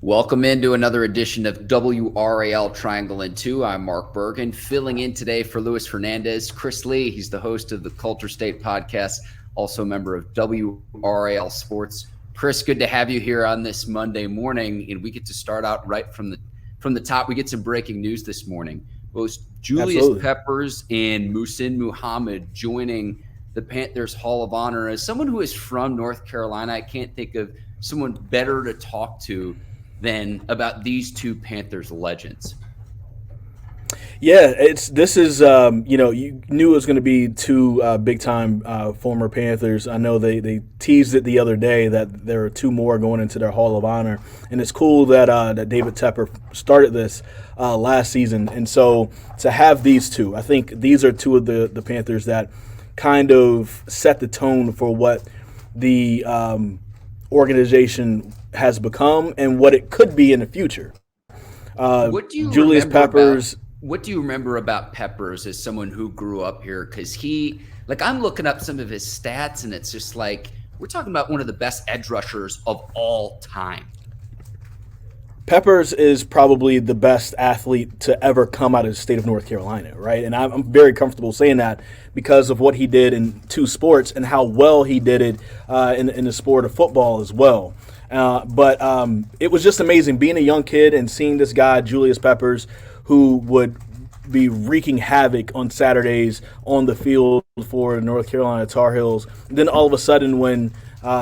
Welcome into another edition of WRAL Triangle and Two. I'm Mark Bergin, filling in today for Louis Fernandez. Chris Lee, he's the host of the Culture State podcast, also a member of WRAL Sports. Chris, good to have you here on this Monday morning, and we get to start out right from the top. We get some breaking news this morning. Both Julius Peppers and Muhsin Muhammad joining the Panthers Hall of Honor. As someone who is from North Carolina, I can't think of someone better to talk to than about these two Panthers legends. Yeah, you knew it was going to be two big-time former Panthers. I know they teased it the other day that there are two more going into their Hall of Honor, and it's cool that David Tepper started this last season. And so to have these two, I think these are two of the Panthers that kind of set the tone for what the organization has become and what it could be in the future. What do you remember about Peppers as someone who grew up here? Because I'm looking up some of his stats, and it's just like we're talking about one of the best edge rushers of all time. Peppers is probably the best athlete to ever come out of the state of North Carolina, right? And I'm very comfortable saying that because of what he did in two sports and how well he did it in the sport of football as well. But it was just amazing being a young kid and seeing this guy, Julius Peppers, who would be wreaking havoc on Saturdays on the field for the North Carolina Tar Heels. And then all of a sudden when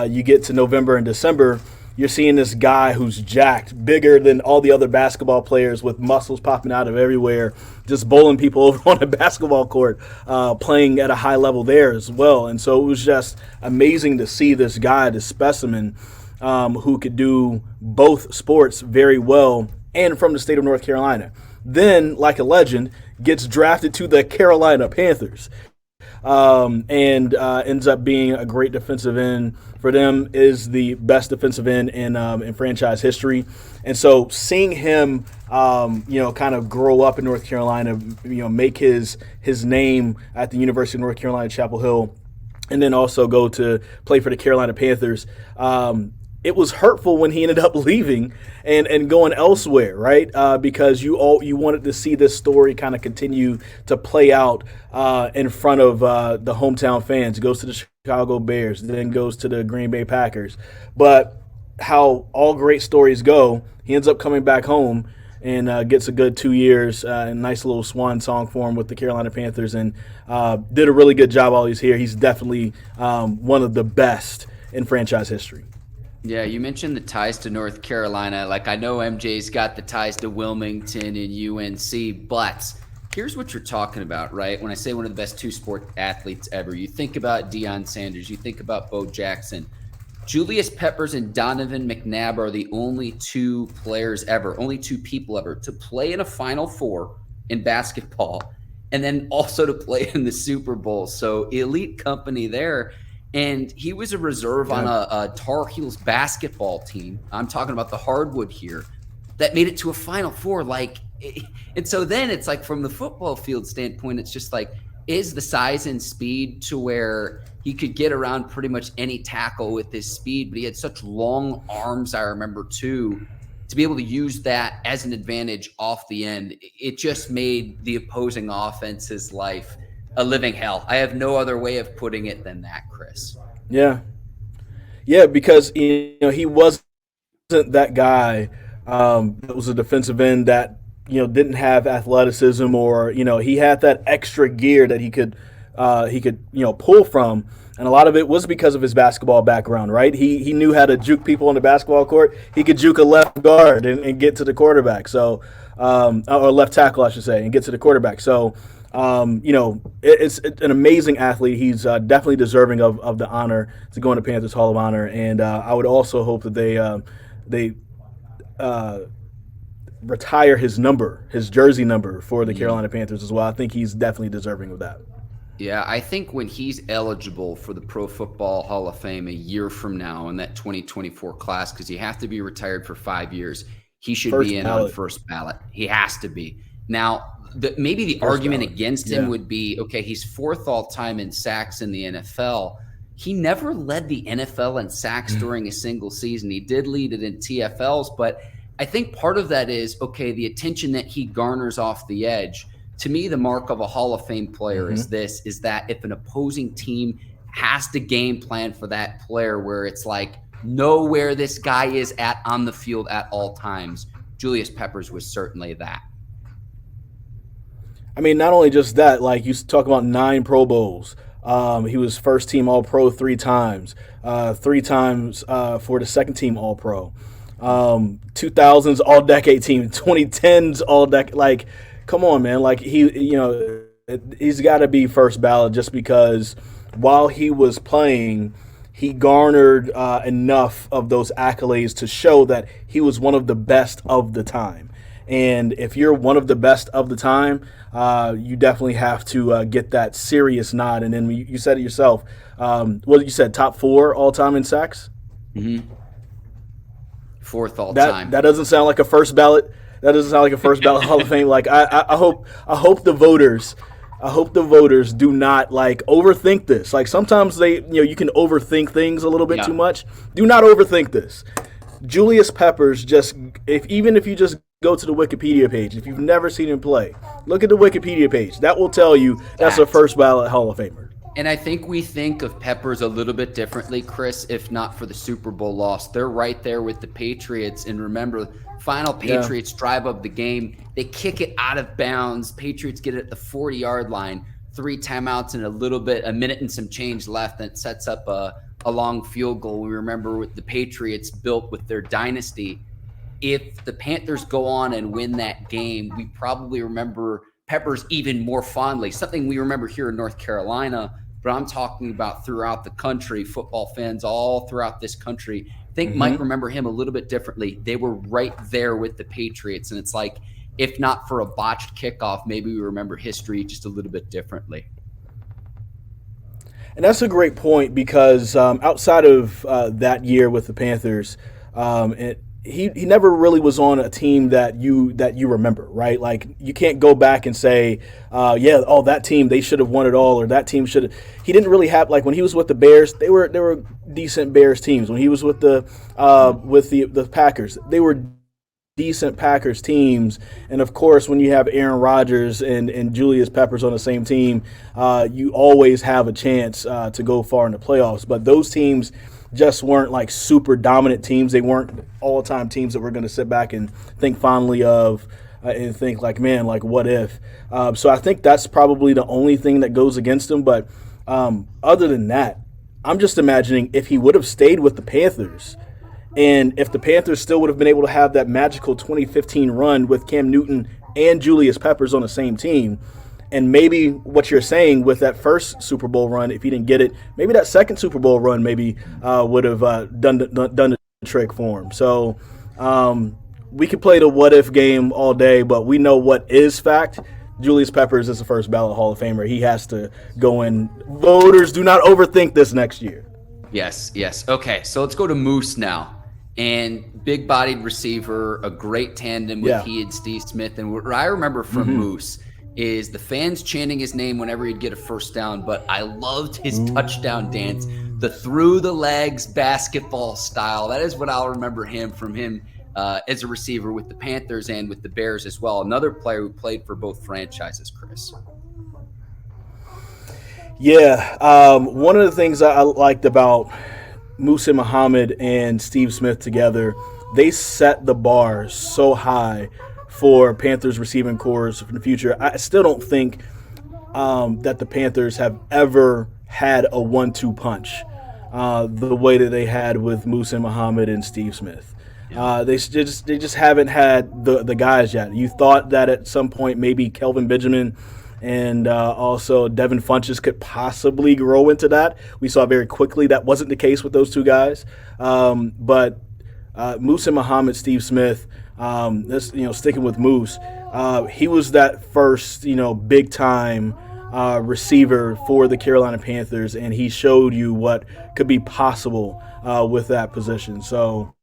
you get to November and December, you're seeing this guy who's jacked, bigger than all the other basketball players with muscles popping out of everywhere, just bowling people over on a basketball court, playing at a high level there as well. And so it was just amazing to see this guy, this specimen, who could do both sports very well and from the state of North Carolina. Then, like a legend, gets drafted to the Carolina Panthers and ends up being a great defensive end for them, is the best defensive end in franchise history. And so seeing him, kind of grow up in North Carolina, make his name at the University of North Carolina, Chapel Hill, and then also go to play for the Carolina Panthers, it was hurtful when he ended up leaving and going elsewhere, right? Because you wanted to see this story kind of continue to play out in front of the hometown fans. He goes to the Chicago Bears, then goes to the Green Bay Packers. But how all great stories go, he ends up coming back home and gets a good 2 years, a nice little swan song for him with the Carolina Panthers, and did a really good job while he's here. He's definitely one of the best in franchise history. Yeah, you mentioned the ties to North Carolina. Like, I know MJ's got the ties to Wilmington and UNC, but here's what you're talking about, right? When I say one of the best two-sport athletes ever, you think about Deion Sanders, you think about Bo Jackson. Julius Peppers and Donovan McNabb are the only two players ever, only two people ever to play in a Final Four in basketball and then also to play in the Super Bowl. So elite company there. And he was a reserve on a Tar Heels basketball team. I'm talking about the hardwood here that made it to a Final Four. And so then it's like from the football field standpoint, it's just like, is the size and speed to where he could get around pretty much any tackle with his speed, but he had such long arms, I remember too, to be able to use that as an advantage off the end. It just made the opposing offense's life a living hell. I have no other way of putting it than that, Chris. Yeah, because he wasn't that guy that was a defensive end that didn't have athleticism, or he had that extra gear that he could pull from, and a lot of it was because of his basketball background, right? He knew how to juke people on the basketball court. He could juke a left guard and get to the quarterback, or left tackle, I should say, and get to the quarterback. So. It's an amazing athlete. He's definitely deserving of the honor to go into Panthers Hall of Honor, and I would also hope that they retire his jersey number for the Carolina Panthers as well. I think he's definitely deserving of that. Yeah, I think when he's eligible for the Pro Football Hall of Fame a year from now in that 2024 class, because you have to be retired for 5 years, he should be in on first ballot. He has to be. Now, maybe the argument against him would be, okay, he's fourth all-time in sacks in the NFL. He never led the NFL in sacks during a single season. He did lead it in TFLs, but I think part of that is, okay, the attention that he garners off the edge. To me, the mark of a Hall of Fame player is that if an opposing team has to game plan for that player where it's like, know where this guy is at on the field at all times, Julius Peppers was certainly that. I mean, not only just that, like you talk about 9 Pro Bowls. He was first team All Pro 3 times, 3 times for the second team All Pro, 2000s All Decade team, 2010s All Decade. Like, come on, man. Like he's got to be first ballot just because while he was playing, he garnered enough of those accolades to show that he was one of the best of the time. And if you're one of the best of the time, you definitely have to get that serious nod. And then you said it yourself. What you said, top 4 all time in sacks? Mm-hmm. 4th all time. That doesn't sound like a first ballot. That doesn't sound like a first ballot Hall of Fame. Like I hope the voters. I hope the voters do not like overthink this. Like sometimes you can overthink things a little bit too much. Do not overthink this. Julius Peppers, even if you just go to the Wikipedia page, if you've never seen him play, look at the Wikipedia page. That will tell you that's a first ballot Hall of Famer. And I think we think of Peppers a little bit differently, Chris, if not for the Super Bowl loss. They're right there with the Patriots. And remember, final Patriots drive up the game. They kick it out of bounds. Patriots get it at the 40-yard line. 3 timeouts and a minute and some change left. And it sets up a long field goal. We remember what the Patriots built with their dynasty. If the Panthers go on and win that game, we probably remember Peppers even more fondly. Something we remember here in North Carolina, but I'm talking about throughout the country, football fans all throughout this country. I think might remember him a little bit differently. They were right there with the Patriots, and it's like, if not for a botched kickoff, maybe we remember history just a little bit differently. And that's a great point because outside of that year with the Panthers, he never really was on a team that you remember, right? Like you can't go back and say, that team, they should have won it all, or that team should have. He didn't really have, like when he was with the Bears, they were decent Bears teams. When he was with the Packers, they were decent Packers teams. And of course, when you have Aaron Rodgers and Julius Peppers on the same team, you always have a chance to go far in the playoffs. But those teams just weren't like super dominant teams. They weren't all-time teams that we're going to sit back and think fondly of and think like, man, like what if? So I think that's probably the only thing that goes against him. But other than that, I'm just imagining if he would have stayed with the Panthers and if the Panthers still would have been able to have that magical 2015 run with Cam Newton and Julius Peppers on the same team, and maybe what you're saying with that first Super Bowl run, if he didn't get it, maybe that second Super Bowl run maybe would have done the trick for him. So we could play the what-if game all day, but we know what is fact. Julius Peppers is the first ballot Hall of Famer. He has to go in. Voters, do not overthink this next year. Yes. Okay, so let's go to Moose now. And big-bodied receiver, a great tandem with he and Steve Smith. And what I remember from Moose is the fans chanting his name whenever he'd get a first down, but I loved his touchdown dance, the through the legs basketball style. That is what I'll remember from him as a receiver with the Panthers and with the Bears as well. Another player who played for both franchises, Chris. Yeah, one of the things I liked about Muhsin Muhammad and Steve Smith together, they set the bar so high for Panthers receiving corps in the future. I still don't think that the Panthers have ever had a 1-2 punch the way that they had with Muhsin Muhammad and Steve Smith. They just haven't had the guys yet. You thought that at some point maybe Kelvin Benjamin and also Devin Funchess could possibly grow into that. We saw very quickly that wasn't the case with those two guys. But Muhsin Muhammad, Steve Smith, sticking with Moose, he was that first, big time receiver for the Carolina Panthers, and he showed you what could be possible with that position. So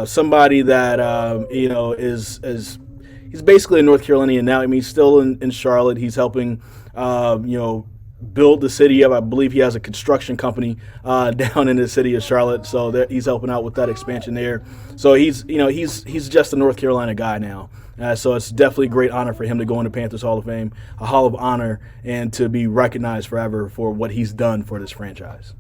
somebody that is he's basically a North Carolinian now. I mean, he's still in Charlotte. He's helping build the city up. I believe he has a construction company down in the city of Charlotte, so he's helping out with that expansion there. So he's just a North Carolina guy now. So it's definitely a great honor for him to go into Panthers Hall of Fame, a Hall of Honor, and to be recognized forever for what he's done for this franchise.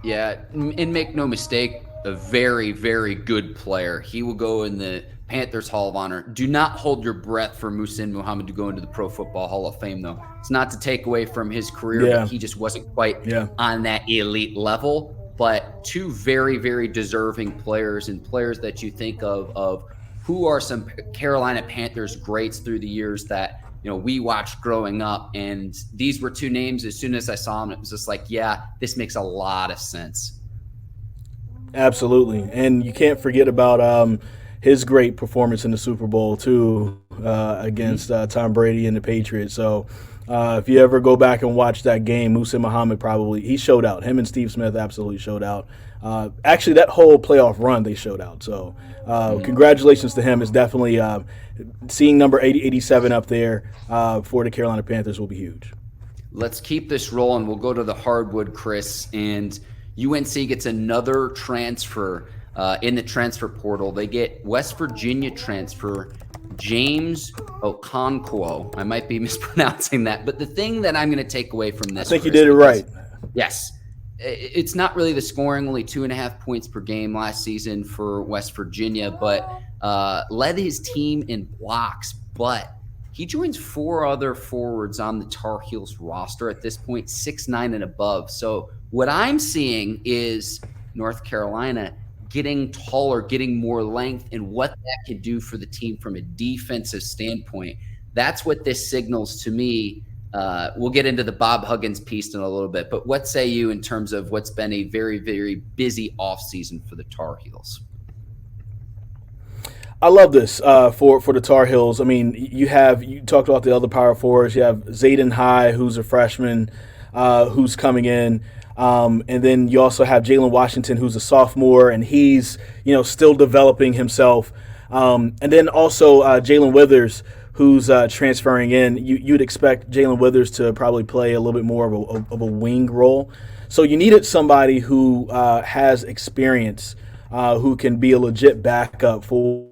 Yeah, and make no mistake, a very, very good player. He will go in the Panthers Hall of Honor. Do not hold your breath for Muhsin Muhammad to go into the Pro Football Hall of Fame, though. It's not to take away from his career, but he just wasn't quite on that elite level. But two very, very deserving players, and players that you think of who are some Carolina Panthers greats through the years that we watched growing up. And these were two names. As soon as I saw them, it was just like, yeah, this makes a lot of sense. Absolutely. And you can't forget about his great performance in the Super Bowl, too, against Tom Brady and the Patriots. So if you ever go back and watch that game, Muhsin Muhammad he showed out. Him and Steve Smith absolutely showed out. Actually, that whole playoff run, they showed out. So congratulations to him. It's definitely seeing number 87 up there for the Carolina Panthers will be huge. Let's keep this rolling. We'll go to the hardwood, Chris, and UNC gets another transfer in the transfer portal. They get West Virginia transfer James Okonkwo. I might be mispronouncing that, but the thing that I'm going to take away from this, I think you did it right. Yes, it's not really the scoring, only 2.5 points per game last season for West Virginia, but led his team in blocks. But he joins 4 other forwards on the Tar Heels roster at this point, 6'9" and above. So what I'm seeing is North Carolina getting taller, getting more length, and what that can do for the team from a defensive standpoint. That's what this signals to me. We'll get into the Bob Huggins piece in a little bit, but what say you in terms of what's been a very, very busy offseason for the Tar Heels? I love this for the Tar Heels. I mean, you talked about the other power forwards. You have Zayden High, who's a freshman, who's coming in. And then you also have Jalen Washington, who's a sophomore, and he's, still developing himself. And then also Jalen Withers, who's transferring in. You'd expect Jalen Withers to probably play a little bit more of a wing role. So you needed somebody who has experience, who can be a legit backup for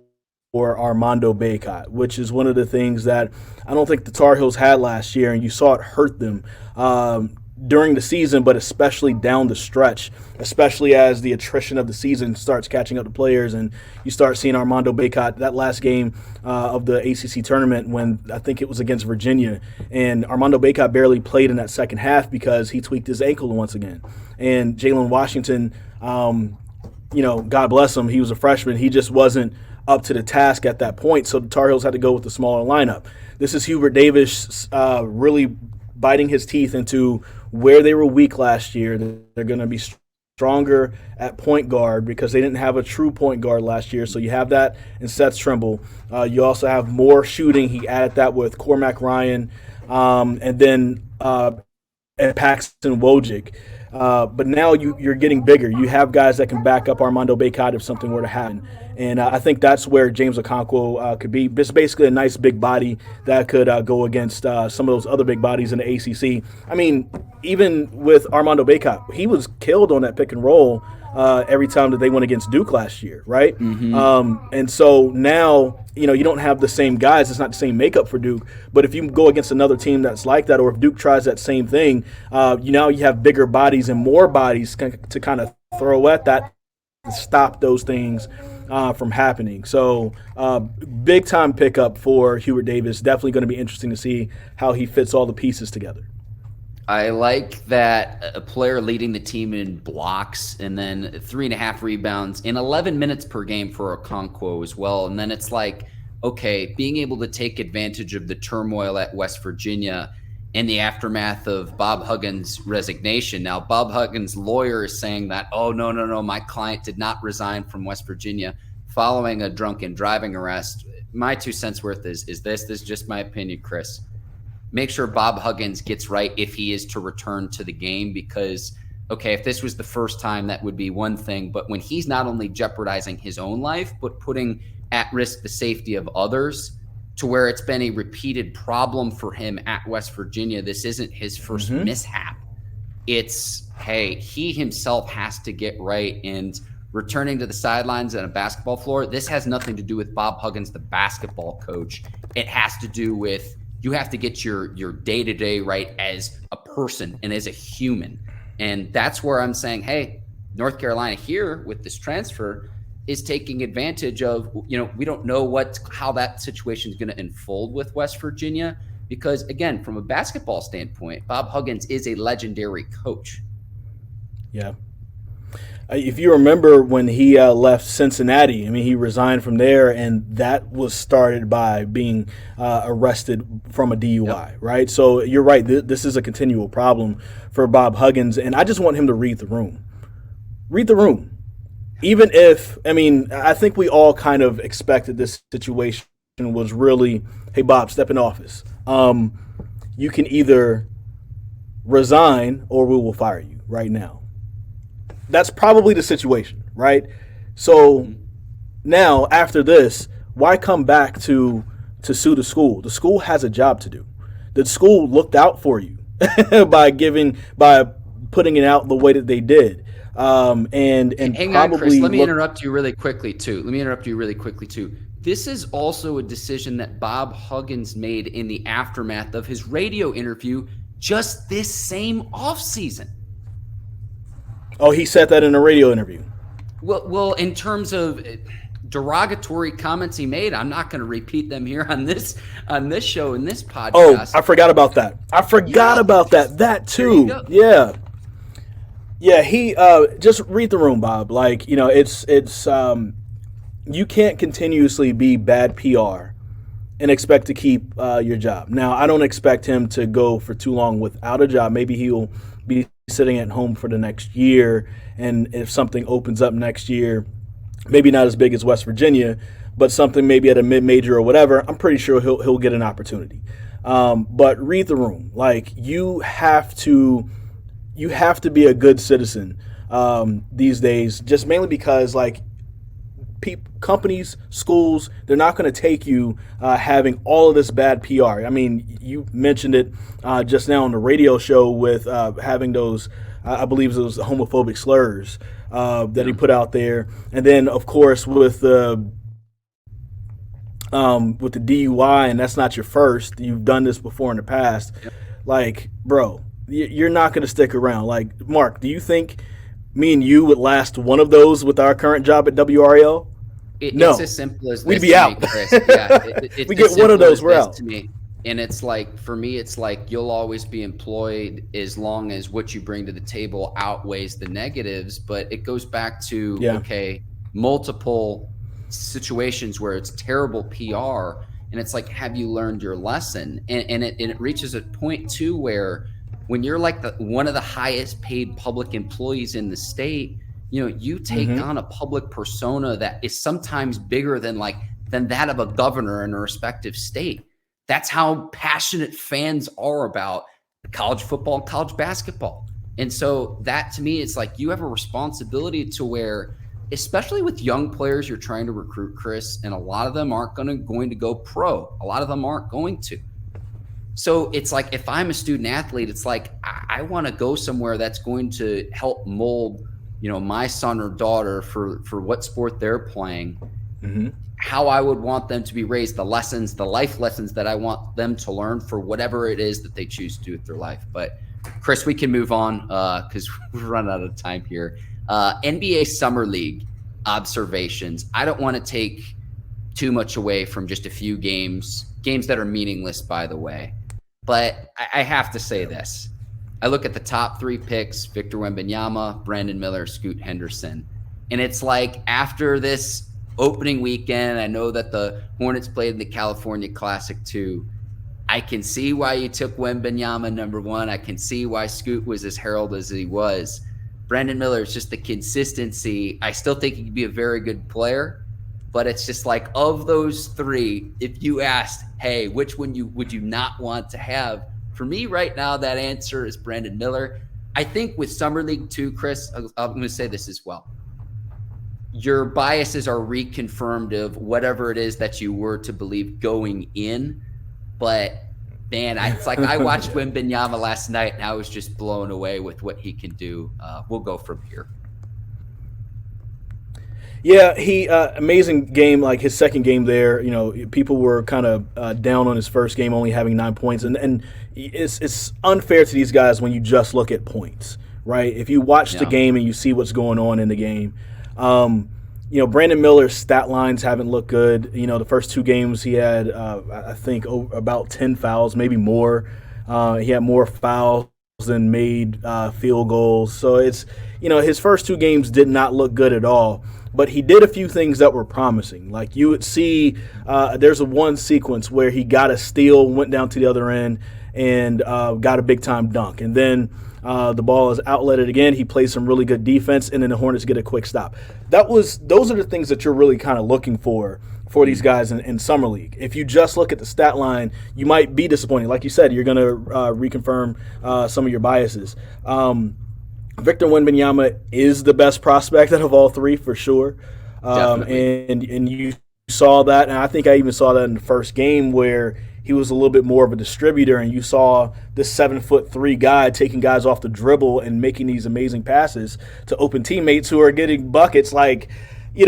Armando Bacot, which is one of the things that I don't think the Tar Heels had last year, and you saw it hurt them during the season, but especially down the stretch, especially as the attrition of the season starts catching up to players, and you start seeing Armando Bacot, that last game of the ACC tournament when I think it was against Virginia, and Armando Bacot barely played in that second half because he tweaked his ankle once again. And Jalen Washington, God bless him, he was a freshman. He just wasn't up to the task at that point, so the Tar Heels had to go with the smaller lineup. This is Hubert Davis really biting his teeth into where they were weak last year. They're going to be stronger at point guard because they didn't have a true point guard last year. So you have that in Seth Trimble. You also have more shooting. He added that with Cormac Ryan and then Paxton Wojcik. But now you're getting bigger. You have guys that can back up Armando Bacot if something were to happen. And I think that's where James Okonkwo could be. Just basically a nice big body that could go against some of those other big bodies in the ACC. I mean, even with Armando Bacot, he was killed on that pick and roll every time that they went against Duke last year, right? Mm-hmm. And so now, you don't have the same guys. It's not the same makeup for Duke. But if you go against another team that's like that, or if Duke tries that same thing, you have bigger bodies and more bodies to kind of throw at that and stop those things from happening. So big time pickup for Hubert Davis. Definitely going to be interesting to see how he fits all the pieces together. I like that a player leading the team in blocks and then 3.5 rebounds in 11 minutes per game for Okonkwo as well. And then it's like, okay, being able to take advantage of the turmoil at West Virginia in the aftermath of Bob Huggins' resignation. Now, Bob Huggins' lawyer is saying that, oh, no, my client did not resign from West Virginia following a drunken driving arrest. My 2 cents worth is this is just my opinion, Chris. Make sure Bob Huggins gets right if he is to return to the game, because, okay, if this was the first time, that would be one thing. But when he's not only jeopardizing his own life, but putting at risk the safety of others, to where it's been a repeated problem for him at West Virginia. This isn't his first mishap. It's, hey, he himself has to get right. And returning to the sidelines and a basketball floor, this has nothing to do with Bob Huggins, the basketball coach. It has to do with, you have to get your day-to-day right as a person and as a human. And that's where I'm saying, hey, North Carolina here with this transfer is taking advantage of, we don't know how that situation is going to unfold with West Virginia, because again, from a basketball standpoint, Bob Huggins is a legendary coach. Yeah. If you remember when he left Cincinnati, I mean, he resigned from there, and that was started by being arrested from a DUI, right? So you're right. This is a continual problem for Bob Huggins, and I just want him to read the room. Read the room. Even if, I think we all kind of expected this situation was really, hey, Bob, step in office. You can either resign or we will fire you right now. That's probably the situation, right? So now after this, why come back to sue the school? The school has a job to do. The school looked out for you by putting it out the way that they did. And hang on, Chris. Let me interrupt you really quickly too. This is also a decision that Bob Huggins made in the aftermath of his radio interview just this same offseason. Oh, he said that in a radio interview. Well, in terms of derogatory comments he made, I'm not going to repeat them here on this show in this podcast. Oh, I forgot about that. That too. Yeah. He just read the room, Bob. Like, it's you can't continuously be bad PR and expect to keep your job. Now, I don't expect him to go for too long without a job. Maybe he'll be sitting at home for the next year, and if something opens up next year, maybe not as big as West Virginia, but something maybe at a mid-major or whatever, I'm pretty sure he'll get an opportunity. But read the room. Like, you have to be a good citizen these days, just mainly because, like, companies, schools, they're not going to take you having all of this bad PR. I mean, you mentioned it just now on the radio show with having those, I believe those homophobic slurs that he put out there. And then, of course, with the DUI, and that's not your first. You've done this before in the past. Yep. Like, bro, you're not going to stick around. Like, Mark, do you think me and you would last one of those with our current job at WRAL? No. It's as simple as this. We'd be out. Me, Chris. Yeah, we get one of those, we're out. To me. And it's like, for me, it's like you'll always be employed as long as what you bring to the table outweighs the negatives. But it goes back to, multiple situations where it's terrible PR. And it's like, have you learned your lesson? And it reaches a point, too, where when you're like one of the highest paid public employees in the state, you take on a public persona that is sometimes bigger than that of a governor in a respective state. That's how passionate fans are about college football and college basketball. And so that, to me, it's like you have a responsibility to where, especially with young players you're trying to recruit, Chris, and a lot of them aren't going to go pro. A lot of them aren't going to. So it's like, if I'm a student athlete, it's like I want to go somewhere that's going to help mold, my son or daughter for what sport they're playing, how I would want them to be raised, the life lessons that I want them to learn for whatever it is that they choose to do with their life. But Chris, we can move on because we've run out of time here. NBA Summer League observations. I don't want to take too much away from just a few games that are meaningless, by the way. But I have to say this. I look at the top 3 picks, Victor Wembanyama, Brandon Miller, Scoot Henderson. And it's like, after this opening weekend, I know that the Hornets played in the California Classic too. I can see why you took Wembanyama number 1. I can see why Scoot was as heralded as he was. Brandon Miller is just the consistency. I still think he could be a very good player, but it's just like, of those 3, if you asked, hey, which one would you not want to have? For me right now, that answer is Brandon Miller. I think with Summer League too, Chris, I'm going to say this as well. your biases are reconfirmed of whatever it is that you were to believe going in. But man, it's like I watched Wembanyama last night and I was just blown away with what he can do. We'll go from here. Yeah, he amazing game. Like his second game there, people were kind of down on his first game, only having 9 points, and it's unfair to these guys when you just look at points, right? If you watch the game and you see what's going on in the game, Brandon Miller's stat lines haven't looked good. The first 2 games he had, I think, about 10 fouls, maybe more. He had more fouls than made field goals. So it's, his first 2 games did not look good at all. But he did a few things that were promising. Like you would see, there's one sequence where he got a steal, went down to the other end, and got a big-time dunk. And then the ball is outletted again. He plays some really good defense, and then the Hornets get a quick stop. Those are the things that you're really kind of looking for these guys in Summer League. If you just look at the stat line, you might be disappointed. Like you said, you're going to reconfirm some of your biases. Victor Wembanyama is the best prospect out of all 3 for sure. And you saw that, and I think I even saw that in the first game where he was a little bit more of a distributor, and you saw this 7'3" guy taking guys off the dribble and making these amazing passes to open teammates who are getting buckets. Like, you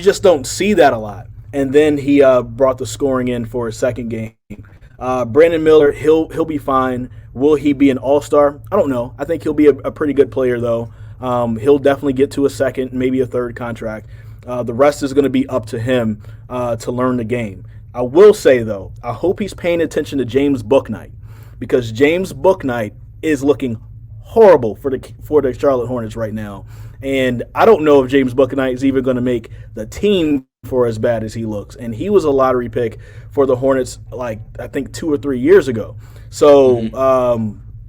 just don't see that a lot. And then he brought the scoring in for his second game. Brandon Miller, he'll be fine. Will he be an all-star? I don't know. I think he'll be a pretty good player, though. He'll definitely get to a second, maybe a third contract. The rest is going to be up to him to learn the game. I will say, though, I hope he's paying attention to James Bouknight, because James Bouknight is looking horrible for the Charlotte Hornets right now. And I don't know if James Bouknight is even going to make the team for as bad as he looks. And he was a lottery pick for the Hornets, like, I think 2 or 3 years ago. So,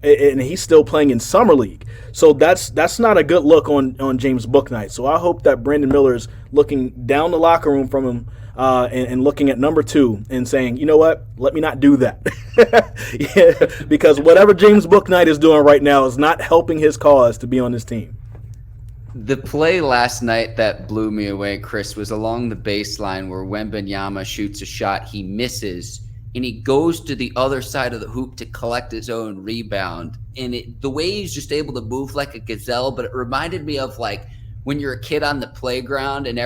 and he's still playing in Summer League. So that's not a good look on James Bouknight. So I hope that Brandon Miller's looking down the locker room from him and looking at number 2 and saying, you know what, let me not do that. Yeah, because whatever James Bouknight is doing right now is not helping his cause to be on this team. The play last night that blew me away, Chris, was along the baseline where Wembanyama shoots a shot, he misses, and he goes to the other side of the hoop to collect his own rebound. And the way he's just able to move like a gazelle, but it reminded me of like when you're a kid on the playground and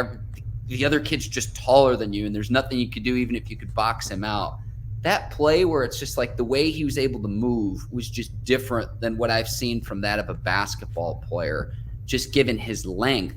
the other kid's just taller than you and there's nothing you could do even if you could box him out. That play where it's just like the way he was able to move was just different than what I've seen from that of a basketball player, just given his length.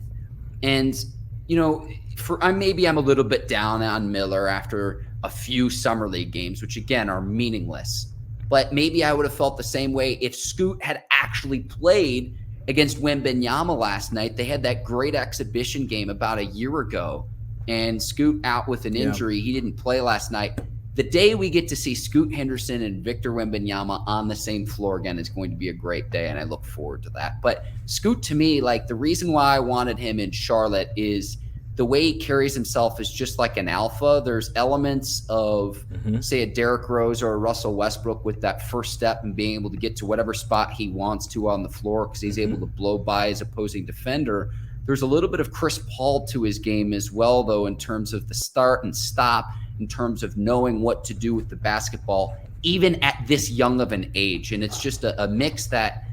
And, maybe I'm a little bit down on Miller after a few Summer League games, which again are meaningless. But maybe I would have felt the same way if Scoot had actually played against Wembanyama last night. They had that great exhibition game about a year ago, and Scoot out with an injury. He didn't play last night. The day we get to see Scoot Henderson and Victor Wembanyama on the same floor again is going to be a great day, and I look forward to that. But Scoot, to me, like the reason why I wanted him in Charlotte is the way he carries himself is just like an alpha. There's elements of, say, a Derrick Rose or a Russell Westbrook with that first step and being able to get to whatever spot he wants to on the floor because he's able to blow by his opposing defender. There's a little bit of Chris Paul to his game as well, though, in terms of the start and stop, in terms of knowing what to do with the basketball, even at this young of an age. And it's just a mix that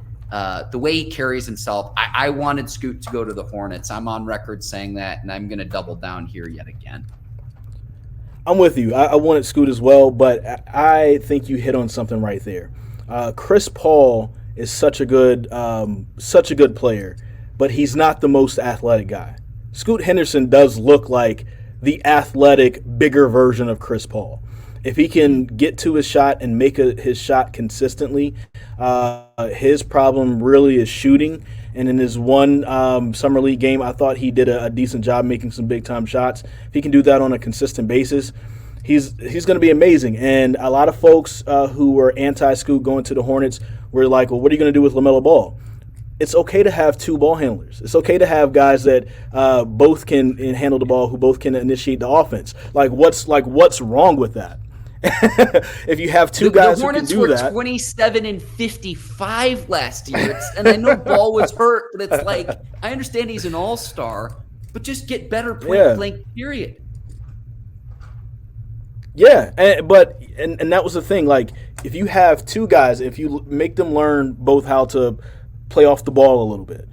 the way he carries himself, I wanted Scoot to go to the Hornets. I'm on record saying that, and I'm going to double down here yet again. I'm with you. I wanted Scoot as well, but I think you hit on something right there. Chris Paul is such a good player, but he's not the most athletic guy. Scoot Henderson does look like the athletic, bigger version of Chris Paul. If he can get to his shot and make his shot consistently, his problem really is shooting. And in his one Summer League game, I thought he did a decent job making some big-time shots. If he can do that on a consistent basis, he's going to be amazing. And a lot of folks who were anti-Scoot going to the Hornets were like, well, what are you going to do with LaMelo Ball? It's okay to have 2 ball handlers. It's okay to have guys that both can handle the ball, who both can initiate the offense. What's wrong with that? If you have 2 guys who can do that. The Hornets were 27-55 last year. And I know Ball was hurt, but it's like, I understand he's an all-star, but just get better point blank, period. Yeah, and that was the thing. Like, if you have two guys, if you make them learn both how to play off the ball a little bit,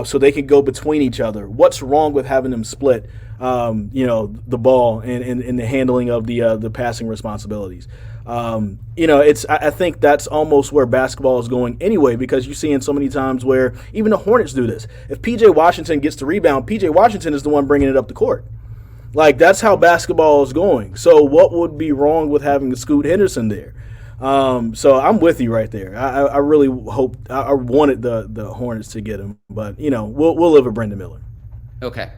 so they can go between each other. What's wrong with having them split, the ball and the handling of the passing responsibilities? I think that's almost where basketball is going anyway, because you're seeing so many times where even the Hornets do this. If P.J. Washington gets the rebound, P.J. Washington is the one bringing it up the court. Like, that's how basketball is going. So what would be wrong with having Scoot Henderson there? So I'm with you right there. I really hope – I wanted the Hornets to get him. But, we'll live with Brendan Miller. Okay.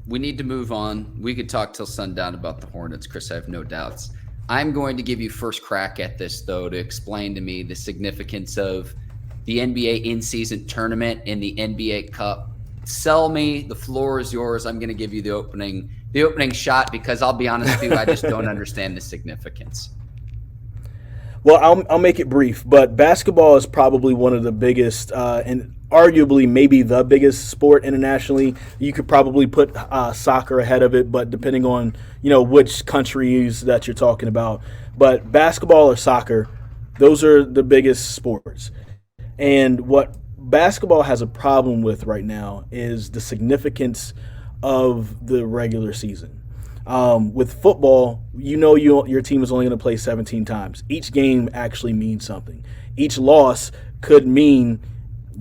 We need to move on. We could talk till sundown about the Hornets, Chris. I have no doubts. I'm going to give you first crack at this, though, to explain to me the significance of the NBA in-season tournament and the NBA Cup. Sell me. The floor is yours. I'm going to give you the opening shot, because I'll be honest with you, I just don't understand the significance. Well, I'll make it brief, but basketball is probably one of the biggest and arguably maybe the biggest sport internationally. You could probably put soccer ahead of it, but depending on which countries that you're talking about. But basketball or soccer, those are the biggest sports. And what basketball has a problem with right now is the significance of the regular season. With football, your team is only going to play 17 times. Each game actually means something. Each loss could mean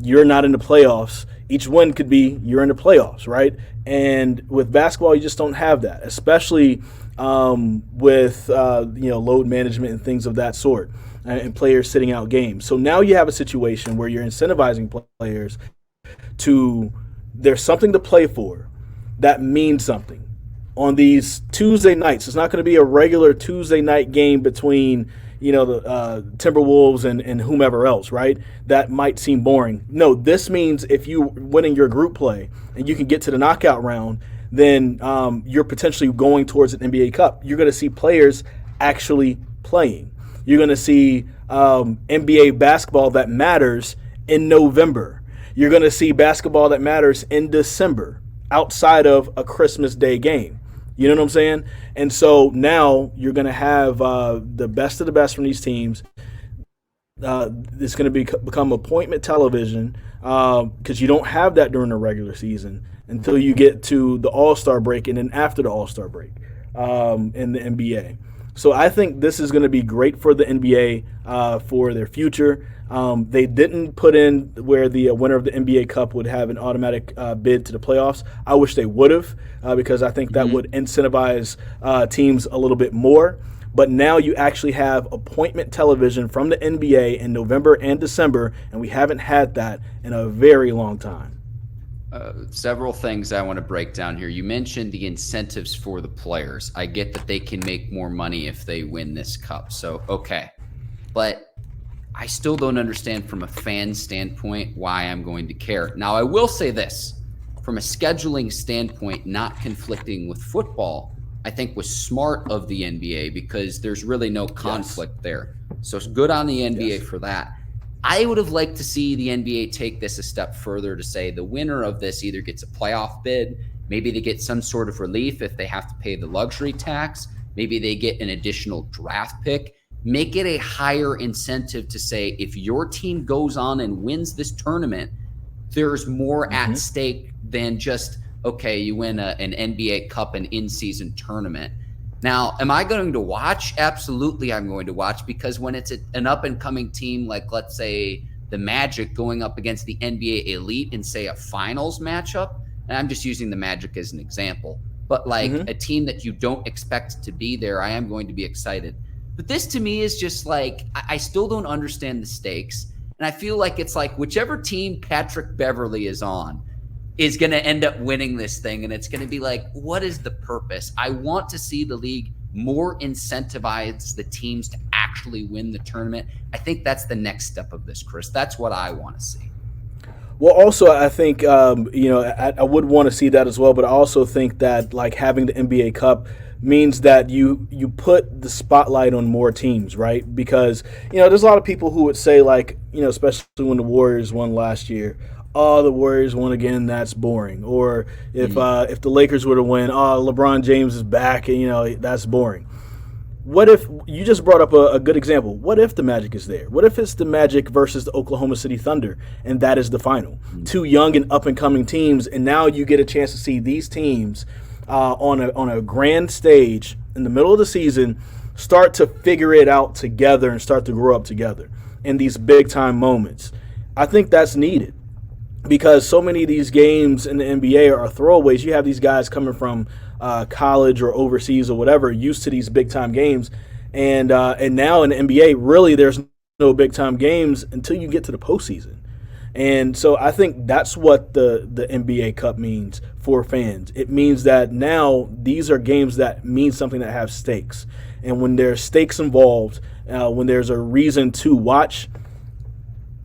you're not in the playoffs. Each win could be you're in the playoffs, right? And with basketball, you just don't have that, especially with load management and things of that sort, and players sitting out games. So now you have a situation where you're incentivizing players there's something to play for that means something. On these Tuesday nights, it's not going to be a regular Tuesday night game between the Timberwolves and whomever else, right? That might seem boring. No, this means if you winning your group play and you can get to the knockout round, then you're potentially going towards an NBA Cup. You're going to see players actually playing. You're going to see NBA basketball that matters in November. You're going to see basketball that matters in December outside of a Christmas Day game. You know what I'm saying? And so now you're going to have the best of the best from these teams. It's going to become appointment television because you don't have that during the regular season until you get to the All-Star break and then after the All-Star break in the NBA. So I think this is going to be great for the NBA for their future. They didn't put in where the winner of the NBA Cup would have an automatic bid to the playoffs. I wish they would have because I think that would incentivize teams a little bit more. But now you actually have appointment television from the NBA in November and December, and we haven't had that in a very long time. Several things I want to break down here. You mentioned the incentives for the players. I get that they can make more money if they win this cup. So, okay. But I still don't understand from a fan standpoint why I'm going to care. Now, I will say this. From a scheduling standpoint, not conflicting with football, I think was smart of the NBA because there's really no conflict there. So it's good on the NBA for that. I would have liked to see the NBA take this a step further to say the winner of this either gets a playoff bid, maybe they get some sort of relief if they have to pay the luxury tax, maybe they get an additional draft pick. Make it a higher incentive to say if your team goes on and wins this tournament, there's more at stake than just, okay, you win an NBA Cup, an in-season tournament. Now, am I going to watch? Absolutely, I'm going to watch because when it's an up-and-coming team like, let's say, the Magic going up against the NBA Elite in, say, a finals matchup, and I'm just using the Magic as an example, but like a team that you don't expect to be there, I am going to be excited. But this to me is just like, I still don't understand the stakes. And I feel like it's like whichever team Patrick Beverley is on is going to end up winning this thing. And it's going to be like, what is the purpose? I want to see the league more incentivize the teams to actually win the tournament. I think that's the next step of this, Chris. That's what I want to see. Well, also, I think, I would want to see that as well. But I also think that like having the NBA Cup means that you put the spotlight on more teams, right? Because, there's a lot of people who would say like, especially when the Warriors won last year, oh, the Warriors won again, that's boring. Or if the Lakers were to win, oh, LeBron James is back, and that's boring. What if you just brought up a good example? What if the Magic is there? What if it's the Magic versus the Oklahoma City Thunder, and that is the final? Two young and up and coming teams, and now you get a chance to see these teams on a grand stage in the middle of the season start to figure it out together and start to grow up together in these big time moments. I think that's needed because so many of these games in the NBA are throwaways. You have these guys coming from college or overseas or whatever, used to these big time games, and now in the NBA, really, there's no big time games until you get to the postseason. And so I think that's what the NBA Cup means for fans. It means that now these are games that mean something, that have stakes. And when there's stakes involved, when there's a reason to watch,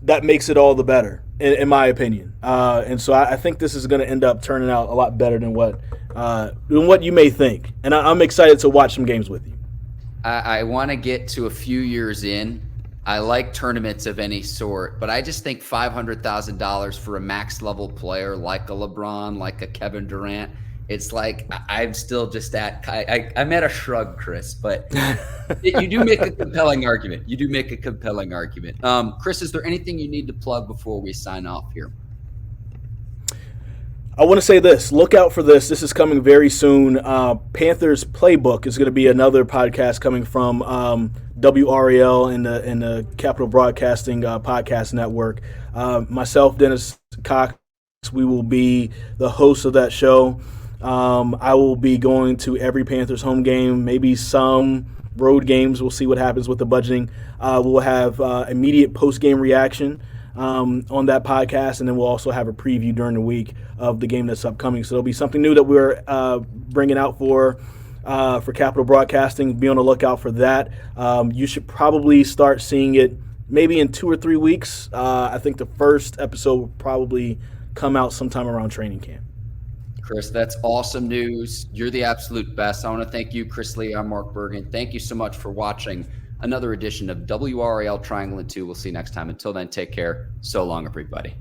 that makes it all the better, in my opinion. And so I think this is going to end up turning out a lot better than what you may think. And I'm excited to watch some games with you. I want to get to a few years in. I like tournaments of any sort, but I just think $500,000 for a max level player like a LeBron, like a Kevin Durant, it's like I'm still just I'm at a shrug, Chris, but you do make a compelling argument. Chris, is there anything you need to plug before we sign off here? I want to say this. Look out for this. This is coming very soon. Panthers Playbook is going to be another podcast coming from WRAL and the Capital Broadcasting Podcast Network. Myself, Dennis Cox, we will be the host of that show. I will be going to every Panthers home game, maybe some road games. We'll see what happens with the budgeting. We'll have immediate post-game reaction on that podcast, and then we'll also have a preview during the week of the game that's upcoming. So there'll be something new that we're bringing out for Capital Broadcasting. Be on the lookout for that. You should probably start seeing it maybe in 2 or 3 weeks. I think the first episode will probably come out sometime around training camp. Chris, that's awesome news. You're the absolute best. I want to thank you, Chris Lee. I'm Mark Bergin. Thank you so much for watching another edition of WRAL Triangle and Two. We'll see you next time. Until then, take care. So long, everybody.